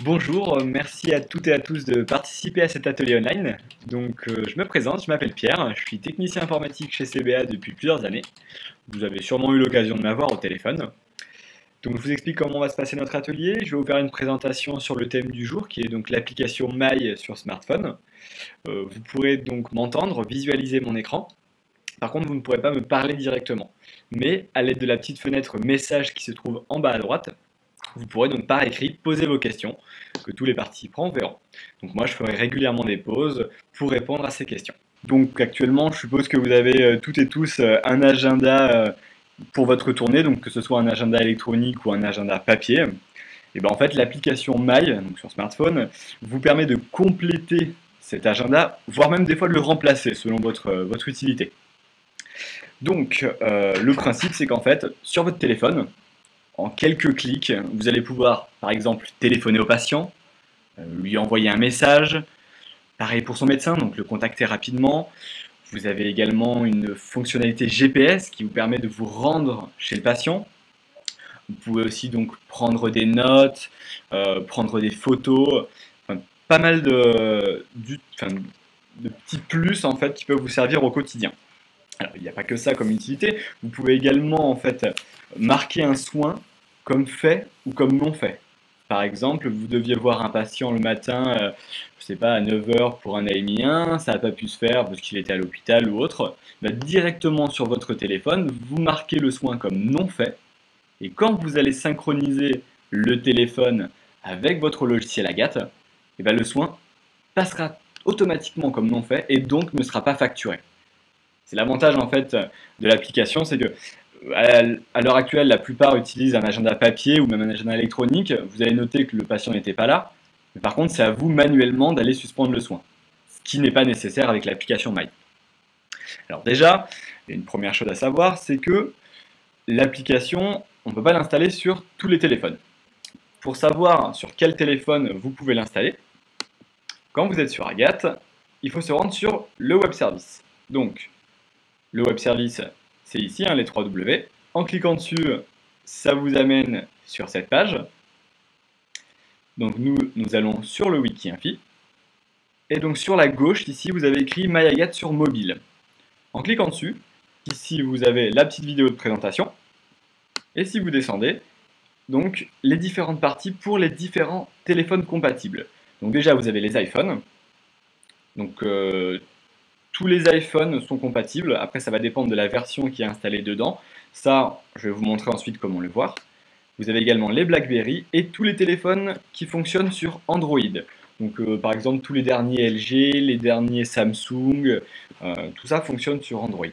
Bonjour, merci à toutes et à tous de participer à cet atelier online. Je me présente, je m'appelle Pierre, je suis technicien informatique chez CBA depuis plusieurs années. Vous avez sûrement eu l'occasion de m'avoir au téléphone. Donc, je vous explique comment va se passer notre atelier. Je vais vous faire une présentation sur le thème du jour, qui est donc l'application Mail sur smartphone. Vous pourrez donc m'entendre, visualiser mon écran. Par contre, vous ne pourrez pas me parler directement. Mais à l'aide de la petite fenêtre message qui se trouve en bas à droite, vous pourrez donc par écrit poser vos questions que tous les participants verront. Donc moi je ferai régulièrement des pauses pour répondre à ces questions. Donc actuellement je suppose que vous avez toutes et tous un agenda pour votre tournée, donc que ce soit un agenda électronique ou un agenda papier. Et bien en fait l'application Mail, donc sur smartphone, vous permet de compléter cet agenda, voire même des fois de le remplacer selon votre utilité. Donc le principe c'est qu'en fait sur votre téléphone, en quelques clics, vous allez pouvoir, par exemple, téléphoner au patient, lui envoyer un message, pareil pour son médecin, donc le contacter rapidement. Vous avez également une fonctionnalité GPS qui vous permet de vous rendre chez le patient. Vous pouvez aussi donc prendre des notes, prendre des photos, enfin, pas mal de petits plus en fait qui peuvent vous servir au quotidien. Alors, il n'y a pas que ça comme utilité, vous pouvez également en fait marquer un soin comme fait ou comme non fait. Par exemple, vous deviez voir un patient le matin, je ne sais pas, à 9 h pour un AMI1, ça n'a pas pu se faire parce qu'il était à l'hôpital ou autre. Directement sur votre téléphone, vous marquez le soin comme non fait, et quand vous allez synchroniser le téléphone avec votre logiciel Agathe, et le soin passera automatiquement comme non fait et donc ne sera pas facturé. C'est l'avantage en fait de l'application, c'est que à l'heure actuelle, la plupart utilisent un agenda papier ou même un agenda électronique. Vous allez noter que le patient n'était pas là, mais par contre, c'est à vous manuellement d'aller suspendre le soin, ce qui n'est pas nécessaire avec l'application Mail. Alors déjà, il y a une première chose à savoir, c'est que l'application, on ne peut pas l'installer sur tous les téléphones. Pour savoir sur quel téléphone vous pouvez l'installer, quand vous êtes sur Agathe, il faut se rendre sur le web service. Donc, le web service, c'est ici, les 3 W. En cliquant dessus, ça vous amène sur cette page. Donc nous allons sur le Wiki-Infi. Et donc sur la gauche, ici, vous avez écrit MyAgathe sur mobile. En cliquant dessus, ici, vous avez la petite vidéo de présentation. Et si vous descendez, donc les différentes parties pour les différents téléphones compatibles. Donc déjà, vous avez les iPhones. Donc tous les iPhones sont compatibles, après ça va dépendre de la version qui est installée dedans. Ça, je vais vous montrer ensuite comment le voir. Vous avez également les BlackBerry et tous les téléphones qui fonctionnent sur Android. Donc par exemple tous les derniers LG, les derniers Samsung, tout ça fonctionne sur Android.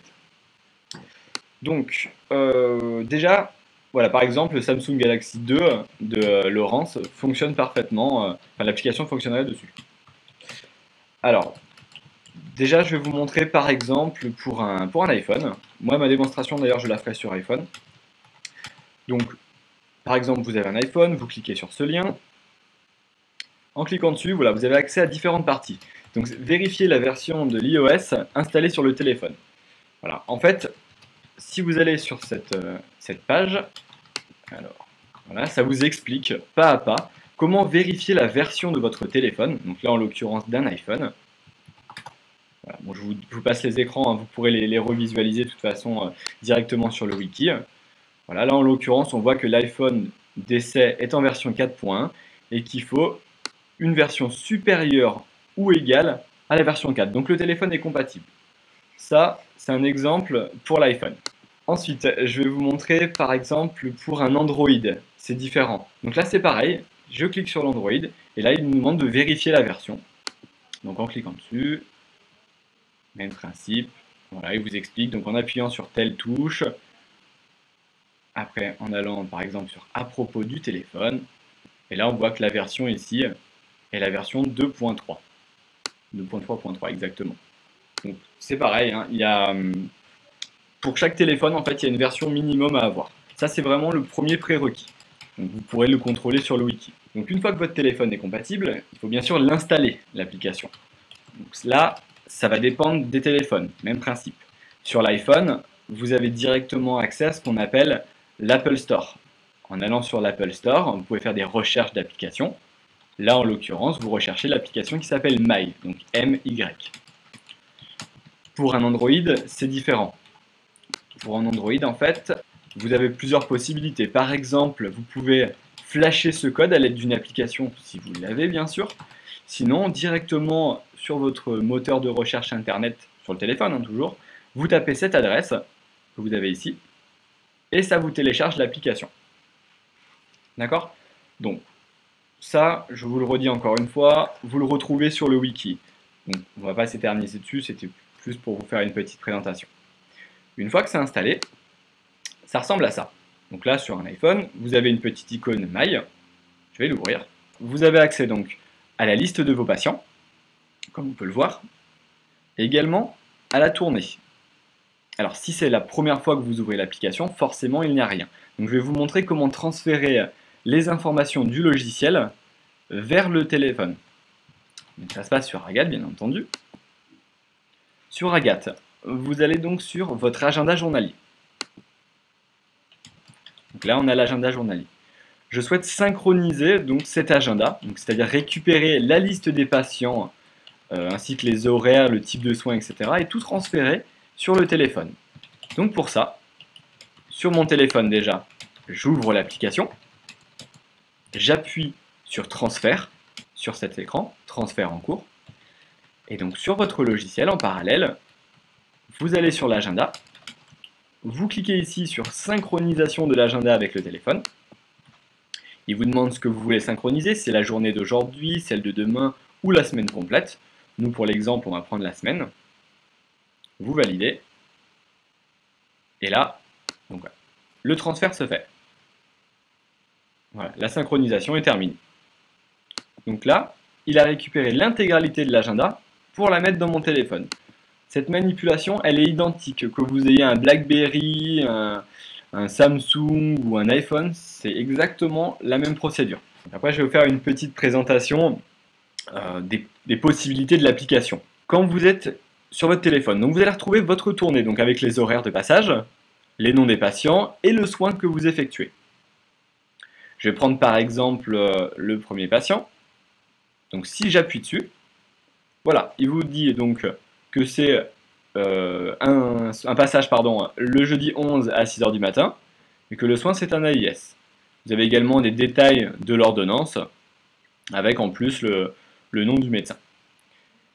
Donc déjà, voilà, par exemple le Samsung Galaxy 2 de Laurence fonctionne parfaitement, l'application fonctionnerait dessus. Alors, déjà, je vais vous montrer par exemple pour un iPhone. Moi, ma démonstration d'ailleurs, je la ferai sur iPhone. Donc, par exemple, vous avez un iPhone, vous cliquez sur ce lien. En cliquant dessus, voilà, vous avez accès à différentes parties. Donc, vérifiez la version de l'iOS installée sur le téléphone. Voilà, en fait, si vous allez sur cette page, alors, voilà, ça vous explique pas à pas comment vérifier la version de votre téléphone. Donc là, en l'occurrence, d'un iPhone. Voilà, bon, je vous passe les écrans, vous pourrez les revisualiser de toute façon directement sur le wiki. Voilà, là en l'occurrence, on voit que l'iPhone d'essai est en version 4.1 et qu'il faut une version supérieure ou égale à la version 4. Donc le téléphone est compatible. Ça, c'est un exemple pour l'iPhone. Ensuite, je vais vous montrer par exemple pour un Android. C'est différent. Donc là, c'est pareil. Je clique sur l'Android et là, il nous demande de vérifier la version. Donc en cliquant dessus, même principe, voilà, il vous explique, donc en appuyant sur telle touche, après en allant par exemple sur à propos du téléphone, et là on voit que la version ici est la version 2.3. 2.3.3 exactement. Donc c'est pareil, il y a, pour chaque téléphone en fait il y a une version minimum à avoir. Ça c'est vraiment le premier prérequis. Donc vous pourrez le contrôler sur le wiki. Donc une fois que votre téléphone est compatible, il faut bien sûr l'installer, l'application. Donc là, ça va dépendre des téléphones, même principe. Sur l'iPhone, vous avez directement accès à ce qu'on appelle l'Apple Store. En allant sur l'Apple Store, vous pouvez faire des recherches d'applications. Là, en l'occurrence, vous recherchez l'application qui s'appelle My, donc M-Y. Pour un Android, c'est différent. Pour un Android, en fait, vous avez plusieurs possibilités. Par exemple, vous pouvez flasher ce code à l'aide d'une application, si vous l'avez bien sûr. Sinon, directement sur votre moteur de recherche internet, sur le téléphone toujours, vous tapez cette adresse que vous avez ici, et ça vous télécharge l'application. D'accord? Donc, ça, je vous le redis encore une fois, vous le retrouvez sur le wiki. Donc, on ne va pas s'éterniser dessus, c'était plus pour vous faire une petite présentation. Une fois que c'est installé, ça ressemble à ça. Donc là, sur un iPhone, vous avez une petite icône My. Je vais l'ouvrir. Vous avez accès donc à la liste de vos patients, comme on peut le voir, et également à la tournée. Alors, si c'est la première fois que vous ouvrez l'application, forcément, il n'y a rien. Donc, je vais vous montrer comment transférer les informations du logiciel vers le téléphone. Donc, ça se passe sur Agathe, bien entendu. Sur Agathe, vous allez donc sur votre agenda journalier. Donc là, on a l'agenda journalier. Je souhaite synchroniser donc cet agenda, c'est-à-dire récupérer la liste des patients, ainsi que les horaires, le type de soins, etc. et tout transférer sur le téléphone. Donc pour ça, sur mon téléphone déjà, j'ouvre l'application, j'appuie sur transfert, sur cet écran, transfert en cours, et donc sur votre logiciel en parallèle, vous allez sur l'agenda, vous cliquez ici sur synchronisation de l'agenda avec le téléphone, il vous demande ce que vous voulez synchroniser, c'est la journée d'aujourd'hui, celle de demain ou la semaine complète. Nous pour l'exemple, on va prendre la semaine, vous validez, et là, donc, le transfert se fait. Voilà, la synchronisation est terminée. Donc là, il a récupéré l'intégralité de l'agenda pour la mettre dans mon téléphone. Cette manipulation, elle est identique, que vous ayez un BlackBerry, un Samsung ou un iPhone, c'est exactement la même procédure. Après, je vais vous faire une petite présentation des possibilités de l'application. Quand vous êtes sur votre téléphone, donc vous allez retrouver votre tournée, donc avec les horaires de passage, les noms des patients et le soin que vous effectuez. Je vais prendre par exemple le premier patient. Donc si j'appuie dessus, voilà, il vous dit donc que c'est un passage le jeudi 11 à 6 h du matin, et que le soin c'est un AIS. Vous avez également des détails de l'ordonnance, avec en plus le nom du médecin.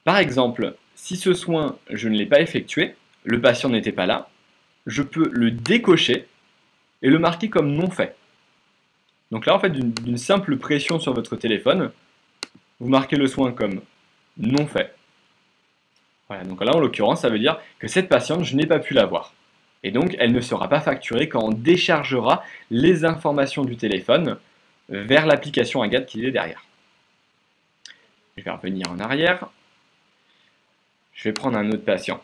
Par exemple, si ce soin je ne l'ai pas effectué, le patient n'était pas là, je peux le décocher et le marquer comme non fait. Donc là, en fait, d'une simple pression sur votre téléphone, vous marquez le soin comme non fait. Voilà, donc là, en l'occurrence, ça veut dire que cette patiente, je n'ai pas pu la voir. Et donc, elle ne sera pas facturée quand on déchargera les informations du téléphone vers l'application Agathe qui est derrière. Je vais revenir en arrière. Je vais prendre un autre patient.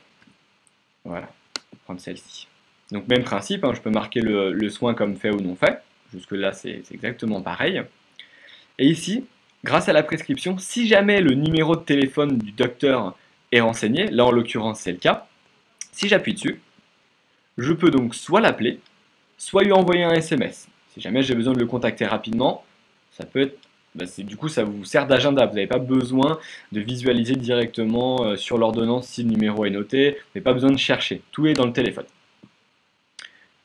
Voilà, je vais prendre celle-ci. Donc, même principe, hein, je peux marquer le soin comme fait ou non fait. Jusque-là, c'est exactement pareil. Et ici, grâce à la prescription, si jamais le numéro de téléphone du docteur est renseigné, là en l'occurrence c'est le cas, si j'appuie dessus, je peux donc soit l'appeler, soit lui envoyer un SMS. Si jamais j'ai besoin de le contacter rapidement, ça peut être, du coup ça vous sert d'agenda, vous n'avez pas besoin de visualiser directement sur l'ordonnance si le numéro est noté, vous n'avez pas besoin de chercher, tout est dans le téléphone.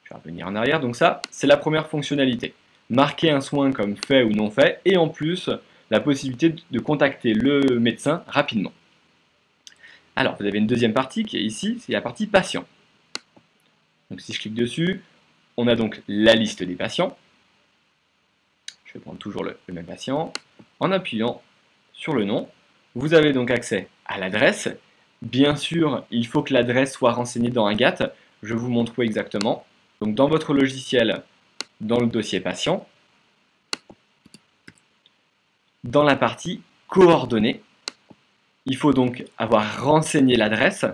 Je vais revenir en arrière, donc ça c'est la première fonctionnalité. Marquer un soin comme fait ou non fait, et en plus la possibilité de contacter le médecin rapidement. Alors, vous avez une deuxième partie qui est ici, c'est la partie patient. Donc si je clique dessus, on a donc la liste des patients. Je vais prendre toujours le même patient. En appuyant sur le nom, vous avez donc accès à l'adresse. Bien sûr, il faut que l'adresse soit renseignée dans Agathe. Je vous montre où exactement. Donc dans votre logiciel, dans le dossier patient, dans la partie coordonnées, il faut donc avoir renseigné l'adresse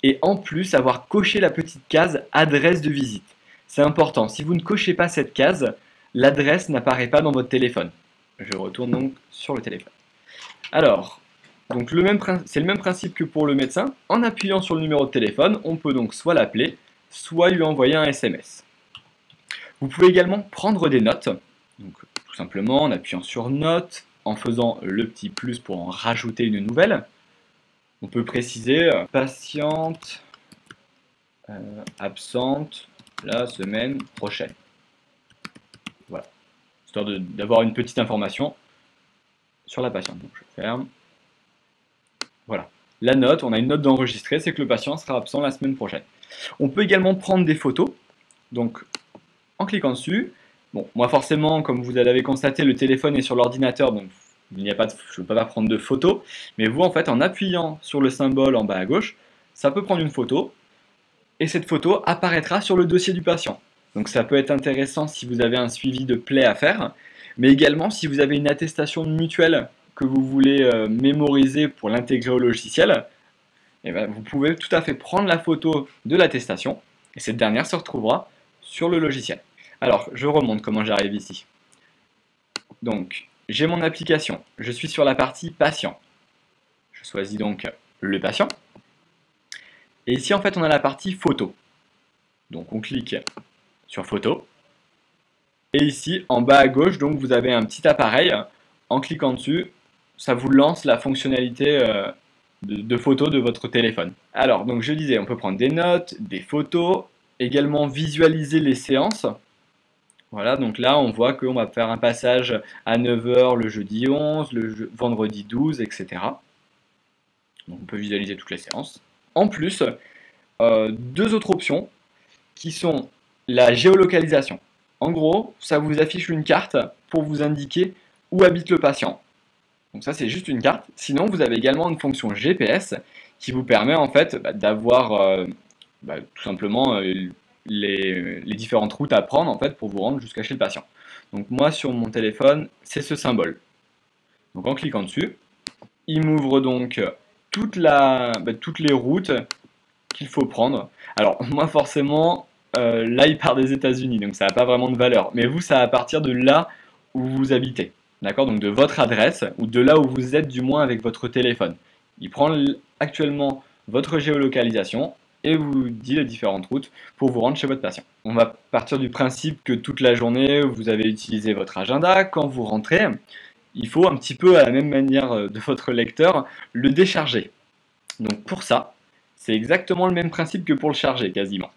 et en plus avoir coché la petite case adresse de visite. C'est important, si vous ne cochez pas cette case, l'adresse n'apparaît pas dans votre téléphone. Je retourne donc sur le téléphone. Alors, Donc c'est le même principe que pour le médecin. En appuyant sur le numéro de téléphone, on peut donc soit l'appeler, soit lui envoyer un SMS. Vous pouvez également prendre des notes, donc tout simplement en appuyant sur Notes, en faisant le petit plus pour en rajouter une nouvelle. On peut préciser patiente absente la semaine prochaine. Voilà, histoire d'avoir une petite information sur la patiente. Donc je ferme. Voilà. La note, on a une note d'enregistrer, c'est que le patient sera absent la semaine prochaine. On peut également prendre des photos. Donc en cliquant dessus, bon, moi forcément, comme vous l'avez constaté, le téléphone est sur l'ordinateur, donc je ne peux pas prendre de photo. Mais vous, en fait, en appuyant sur le symbole en bas à gauche, ça peut prendre une photo. Et cette photo apparaîtra sur le dossier du patient. Donc ça peut être intéressant si vous avez un suivi de plaie à faire, mais également si vous avez une attestation de mutuelle que vous voulez mémoriser pour l'intégrer au logiciel, et bien, vous pouvez tout à fait prendre la photo de l'attestation, et cette dernière se retrouvera sur le logiciel. Alors, je remonte comment j'arrive ici. Donc, j'ai mon application, je suis sur la partie patient. Je choisis donc le patient. Et ici, en fait, on a la partie photo. Donc, on clique sur photo. Et ici, en bas à gauche, donc, vous avez un petit appareil. En cliquant dessus, ça vous lance la fonctionnalité de photo de votre téléphone. Alors, donc, je disais, on peut prendre des notes, des photos, également visualiser les séances. Voilà, donc là, on voit qu'on va faire un passage à 9 h le jeudi 11, le vendredi 12, etc. Donc, on peut visualiser toutes les séances. En plus, deux autres options qui sont la géolocalisation. En gros, ça vous affiche une carte pour vous indiquer où habite le patient. Donc ça, c'est juste une carte. Sinon, vous avez également une fonction GPS qui vous permet en fait d'avoir tout simplement les différentes routes à prendre en fait pour vous rendre jusqu'à chez le patient. Donc moi, sur mon téléphone, c'est ce symbole. Donc en cliquant dessus, il m'ouvre donc toutes les routes qu'il faut prendre. Alors moi forcément, là il part des États-Unis, donc ça n'a pas vraiment de valeur. Mais vous, ça va partir de là où vous habitez. D'accord? Donc de votre adresse, ou de là où vous êtes du moins avec votre téléphone. Il prend actuellement votre géolocalisation et vous dit les différentes routes pour vous rendre chez votre patient. On va partir du principe que toute la journée, vous avez utilisé votre agenda. Quand vous rentrez, il faut un petit peu à la même manière de votre lecteur, le décharger. Donc pour ça, c'est exactement le même principe que pour le charger quasiment.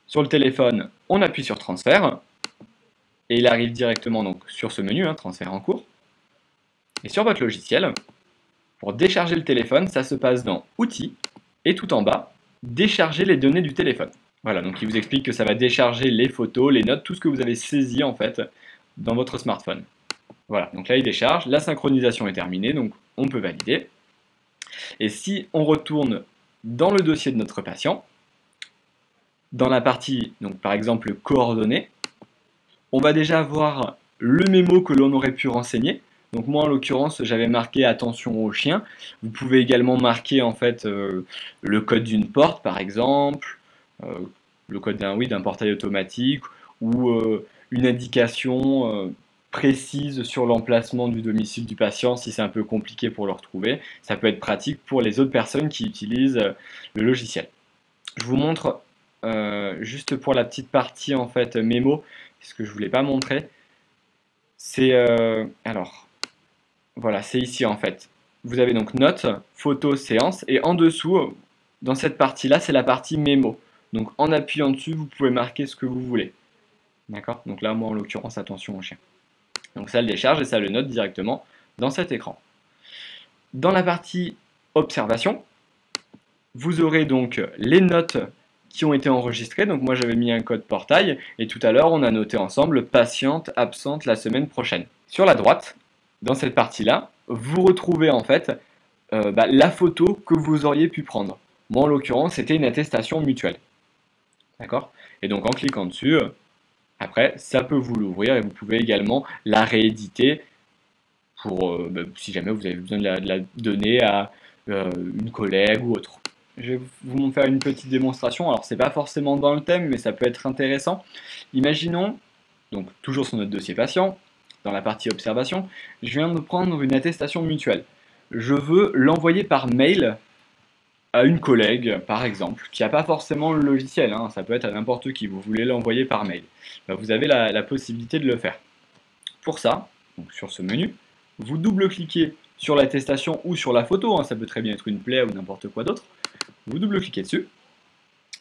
Sur le téléphone, on appuie sur transfert et il arrive directement donc sur ce menu, transfert en cours. Et sur votre logiciel, pour décharger le téléphone, ça se passe dans outils et tout en bas, décharger les données du téléphone. Voilà, donc il vous explique que ça va décharger les photos, les notes, tout ce que vous avez saisi en fait dans votre smartphone. Voilà, donc là il décharge, la synchronisation est terminée, donc on peut valider. Et si on retourne dans le dossier de notre patient, dans la partie, donc par exemple coordonnées, on va déjà voir le mémo que l'on aurait pu renseigner. Donc moi en l'occurrence j'avais marqué attention aux chiens. Vous pouvez également marquer en fait le code d'une porte par exemple, le code d'un portail automatique ou une indication précise sur l'emplacement du domicile du patient si c'est un peu compliqué pour le retrouver. Ça peut être pratique pour les autres personnes qui utilisent le logiciel. Je vous montre juste pour la petite partie en fait mémo, ce que je voulais pas montrer. C'est alors voilà, c'est ici en fait. Vous avez donc notes, photos, séances et en dessous, dans cette partie-là, c'est la partie mémo. Donc en appuyant dessus, vous pouvez marquer ce que vous voulez. D'accord? Donc là, moi en l'occurrence, attention au chien. Donc ça le décharge et ça le note directement dans cet écran. Dans la partie observation, vous aurez donc les notes qui ont été enregistrées. Donc moi j'avais mis un code portail et tout à l'heure on a noté ensemble patiente absente la semaine prochaine. Sur la droite, dans cette partie-là, vous retrouvez en fait la photo que vous auriez pu prendre. Moi en l'occurrence c'était une attestation mutuelle. D'accord? Et donc en cliquant dessus, après, ça peut vous l'ouvrir et vous pouvez également la rééditer pour si jamais vous avez besoin de la donner à une collègue ou autre. Je vais vous faire une petite démonstration. Alors, c'est pas forcément dans le thème, mais ça peut être intéressant. Imaginons, donc toujours sur notre dossier patient, dans la partie observation, je viens de prendre une attestation mutuelle. je veux l'envoyer par mail à une collègue, par exemple, qui n'a pas forcément le logiciel, hein, ça peut être à n'importe qui, vous voulez l'envoyer par mail. Ben, vous avez la possibilité de le faire. Pour ça, donc sur ce menu, vous double-cliquez sur l'attestation ou sur la photo, hein, ça peut très bien être une plaie ou n'importe quoi d'autre. Vous double-cliquez dessus,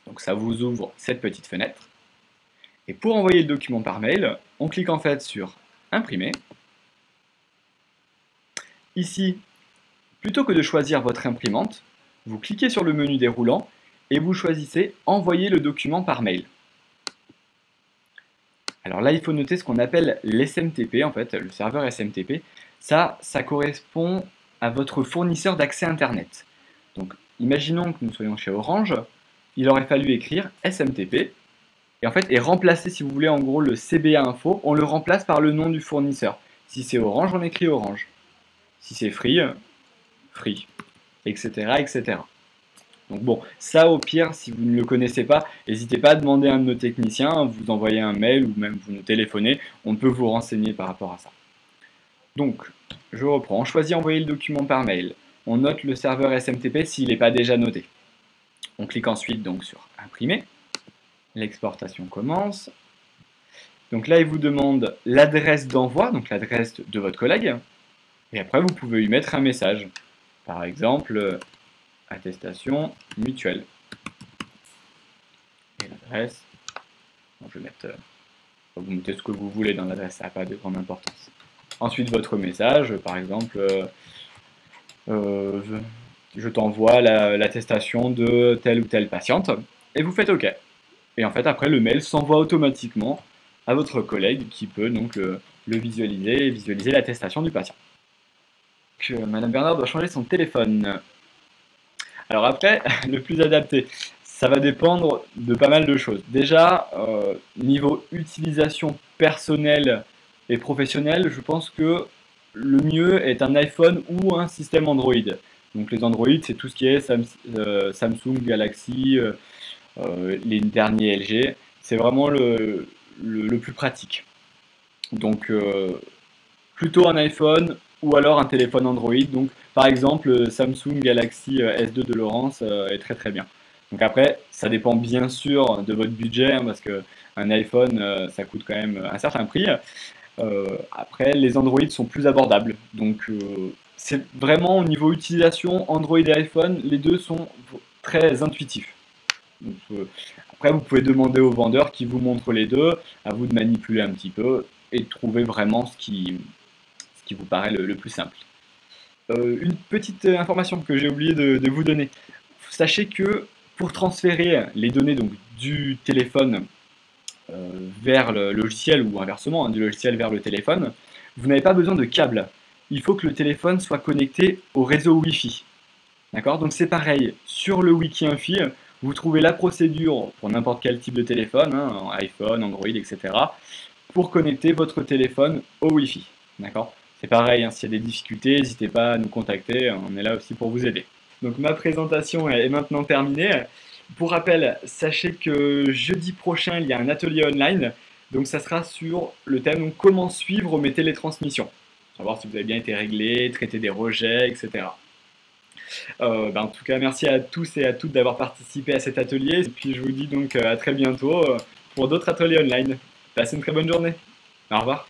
donc ça vous ouvre cette petite fenêtre. Et pour envoyer le document par mail, on clique en fait sur Imprimer. Ici, plutôt que de choisir votre imprimante, vous cliquez sur le menu déroulant et vous choisissez Envoyer le document par mail. Alors là, il faut noter ce qu'on appelle l'SMTP, en fait, le serveur SMTP. Ça correspond à votre fournisseur d'accès Internet. Donc, imaginons que nous soyons chez Orange, il aurait fallu écrire SMTP, et en fait, et remplacer, si vous voulez, en gros, le CBA info, on le remplace par le nom du fournisseur. Si c'est Orange, on écrit Orange. Si c'est Free, Free, etc., etc. Donc bon, ça au pire, si vous ne le connaissez pas, n'hésitez pas à demander à un de nos techniciens, vous envoyez un mail ou même vous nous téléphonez, on peut vous renseigner par rapport à ça. Donc, je reprends, on choisit envoyer le document par mail, on note le serveur SMTP s'il n'est pas déjà noté. On clique ensuite donc sur imprimer, l'exportation commence. Donc là, il vous demande l'adresse d'envoi, donc l'adresse de votre collègue, et après vous pouvez y mettre un message. Par exemple, attestation mutuelle. Et l'adresse, bon, je vais mettre, vous mettez ce que vous voulez dans l'adresse, ça n'a pas de grande importance. Ensuite, votre message, par exemple, je t'envoie l'attestation de telle ou telle patiente, et vous faites OK. Et en fait, après, le mail s'envoie automatiquement à votre collègue qui peut donc le visualiser et visualiser l'attestation du patient. Donc, Madame Bernard doit changer son téléphone. Alors après, le plus adapté, ça va dépendre de pas mal de choses. Déjà, niveau utilisation personnelle et professionnelle, je pense que le mieux est un iPhone ou un système Android. Donc les Android, c'est tout ce qui est Samsung, Galaxy, les derniers LG. C'est vraiment le plus pratique. Donc plutôt un iPhone ou alors un téléphone Android. Donc par exemple, Samsung Galaxy S2 de Laurence est très très bien. Donc après, ça dépend bien sûr de votre budget, hein, parce qu'un iPhone, ça coûte quand même un certain prix. Après, les Android sont plus abordables. Donc c'est vraiment au niveau utilisation, Android et iPhone, les deux sont très intuitifs. Donc, après, vous pouvez demander au vendeur qui vous montre les deux, à vous de manipuler un petit peu et de trouver vraiment ce qui vous paraît le plus simple. Une petite information que j'ai oublié de vous donner. Sachez que pour transférer les données donc, du téléphone vers le logiciel ou inversement, hein, du logiciel vers le téléphone, vous n'avez pas besoin de câble. Il faut que le téléphone soit connecté au réseau Wi-Fi. D'accord? Donc c'est pareil, sur le Wiki-Infi, vous trouvez la procédure pour n'importe quel type de téléphone, hein, iPhone, Android, etc., pour connecter votre téléphone au Wi-Fi. D'accord? C'est pareil, hein, s'il y a des difficultés, n'hésitez pas à nous contacter, on est là aussi pour vous aider. Donc ma présentation est maintenant terminée. Pour rappel, sachez que jeudi prochain, il y a un atelier online, donc ça sera sur le thème donc, comment suivre mes télétransmissions. Savoir si vous avez bien été réglé, traiter des rejets, etc. En tout cas, merci à tous et à toutes d'avoir participé à cet atelier. Et puis je vous dis donc à très bientôt pour d'autres ateliers online. Passez une très bonne journée. Au revoir.